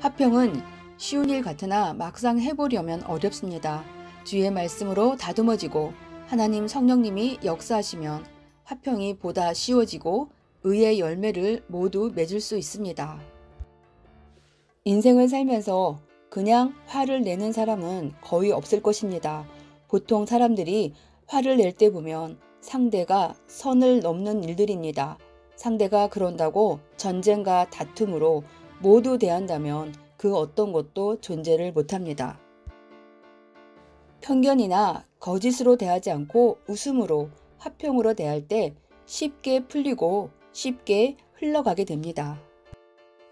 화평은 쉬운 일 같으나 막상 해보려면 어렵습니다. 주의 말씀으로 다듬어지고 하나님 성령님이 역사하시면 화평이 보다 쉬워지고 의의 열매를 모두 맺을 수 있습니다. 인생을 살면서 그냥 화를 내는 사람은 거의 없을 것입니다. 보통 사람들이 화를 낼 때 보면 상대가 선을 넘는 일들입니다. 상대가 그런다고 전쟁과 다툼으로 모두 대한다면 그 어떤 것도 존재를 못합니다. 편견이나 거짓으로 대하지 않고 웃음으로 화평으로 대할 때 쉽게 풀리고 쉽게 흘러가게 됩니다.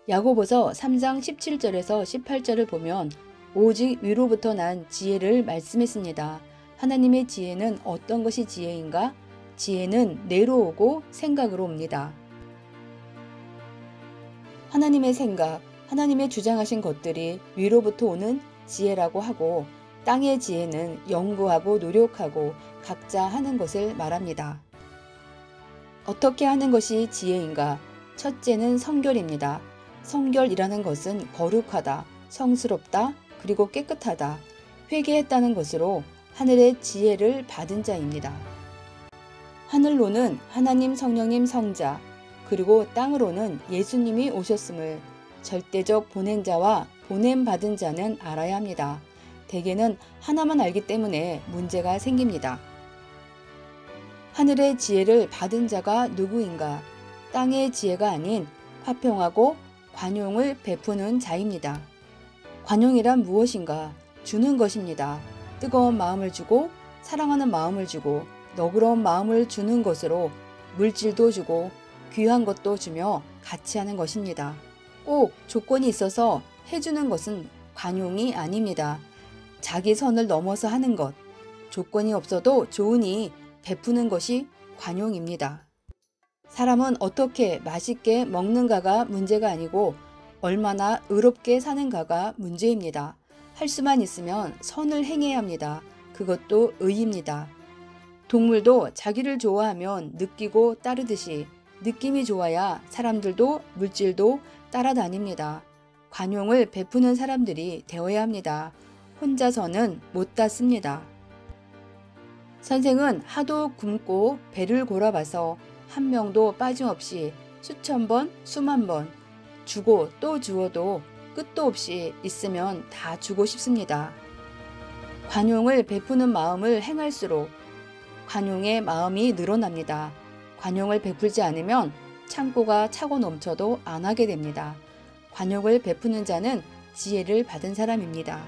야고보서 3장 17절에서 18절을 보면 오직 위로부터 난 지혜를 말씀했습니다. 하나님의 지혜는 어떤 것이 지혜인가? 지혜는 내로 오고 생각으로 옵니다. 하나님의 생각, 하나님의 주장하신 것들이 위로부터 오는 지혜라고 하고 땅의 지혜는 연구하고 노력하고 각자 하는 것을 말합니다. 어떻게 하는 것이 지혜인가? 첫째는 성결입니다. 성결이라는 것은 거룩하다, 성스럽다, 그리고 깨끗하다, 회개했다는 것으로 하늘의 지혜를 받은 자입니다. 하늘로는 하나님 성령님 성자, 그리고 땅으로는 예수님이 오셨음을 절대적 보낸 자와 보냄 받은 자는 알아야 합니다. 대개는 하나만 알기 때문에 문제가 생깁니다. 하늘의 지혜를 받은 자가 누구인가? 땅의 지혜가 아닌 화평하고 관용을 베푸는 자입니다. 관용이란 무엇인가? 주는 것입니다. 뜨거운 마음을 주고 사랑하는 마음을 주고 너그러운 마음을 주는 것으로 물질도 주고 귀한 것도 주며 같이 하는 것입니다. 꼭 조건이 있어서 해주는 것은 관용이 아닙니다. 자기 선을 넘어서 하는 것, 조건이 없어도 좋으니 베푸는 것이 관용입니다. 사람은 어떻게 맛있게 먹는가가 문제가 아니고 얼마나 의롭게 사는가가 문제입니다. 할 수만 있으면 선을 행해야 합니다. 그것도 의입니다. 동물도 자기를 좋아하면 느끼고 따르듯이 느낌이 좋아야 사람들도 물질도 따라다닙니다. 관용을 베푸는 사람들이 되어야 합니다. 혼자서는 못 닿습니다. 선생은 하도 굶고 배를 골아봐서 한 명도 빠짐없이 수천 번, 수만 번 주고 또 주어도 끝도 없이 있으면 다 주고 싶습니다. 관용을 베푸는 마음을 행할수록 관용의 마음이 늘어납니다. 관용을 베풀지 않으면 창고가 차고 넘쳐도 안 하게 됩니다. 관용을 베푸는 자는 지혜를 받은 사람입니다.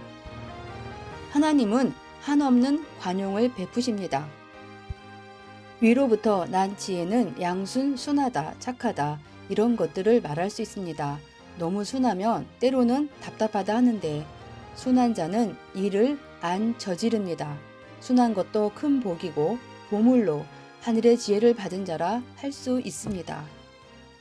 하나님은 한없는 관용을 베푸십니다. 위로부터 난 지혜는 양순, 순하다, 착하다 이런 것들을 말할 수 있습니다. 너무 순하면 때로는 답답하다 하는데 순한 자는 일을 안 저지릅니다. 순한 것도 큰 복이고 보물로 하늘의 지혜를 받은 자라 할 수 있습니다.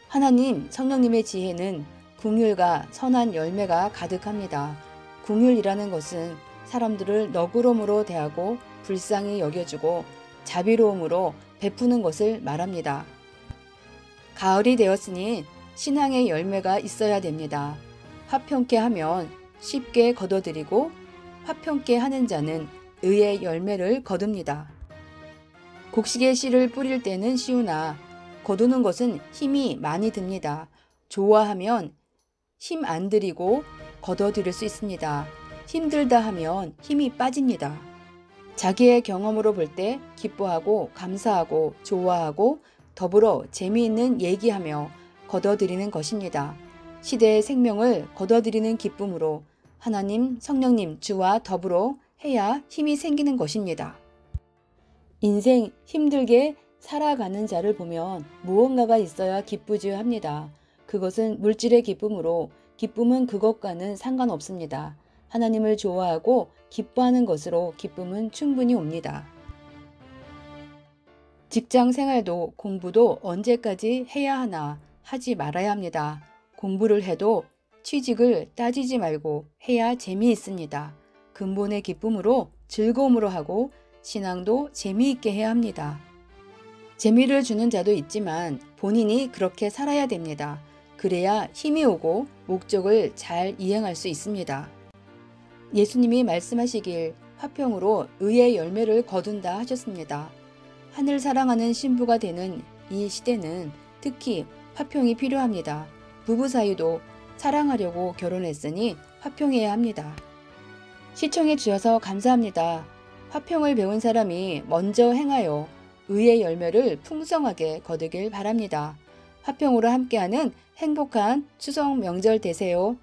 하나님 성령님의 지혜는 긍휼과 선한 열매가 가득합니다. 긍휼이라는 것은 사람들을 너그러움으로 대하고 불쌍히 여겨주고 자비로움으로 베푸는 것을 말합니다. 가을이 되었으니 신앙의 열매가 있어야 됩니다. 화평케 하면 쉽게 거둬들이고 화평케 하는 자는 의의 열매를 거둡니다. 곡식의 씨를 뿌릴 때는 쉬우나 거두는 것은 힘이 많이 듭니다. 좋아하면 힘 안 들이고 거둬들일 수 있습니다. 힘들다 하면 힘이 빠집니다. 자기의 경험으로 볼 때 기뻐하고 감사하고 좋아하고 더불어 재미있는 얘기하며 거둬들이는 것입니다. 시대의 생명을 거둬들이는 기쁨으로 하나님 성령님 주와 더불어 해야 힘이 생기는 것입니다. 인생 힘들게 살아가는 자를 보면 무언가가 있어야 기쁘지요 합니다. 그것은 물질의 기쁨으로 기쁨은 그것과는 상관없습니다. 하나님을 좋아하고 기뻐하는 것으로 기쁨은 충분히 옵니다. 직장 생활도 공부도 언제까지 해야 하나 하지 말아야 합니다. 공부를 해도 취직을 따지지 말고 해야 재미있습니다. 근본의 기쁨으로 즐거움으로 하고 신앙도 재미있게 해야 합니다. 재미를 주는 자도 있지만 본인이 그렇게 살아야 됩니다. 그래야 힘이 오고 목적을 잘 이행할 수 있습니다. 예수님이 말씀하시길 화평으로 의의 열매를 거둔다 하셨습니다. 하늘 사랑하는 신부가 되는 이 시대는 특히 화평이 필요합니다. 부부 사이도 사랑하려고 결혼했으니 화평해야 합니다. 시청해 주셔서 감사합니다. 화평을 배운 사람이 먼저 행하여 의의 열매를 풍성하게 거두길 바랍니다. 화평으로 함께하는 행복한 추석 명절 되세요.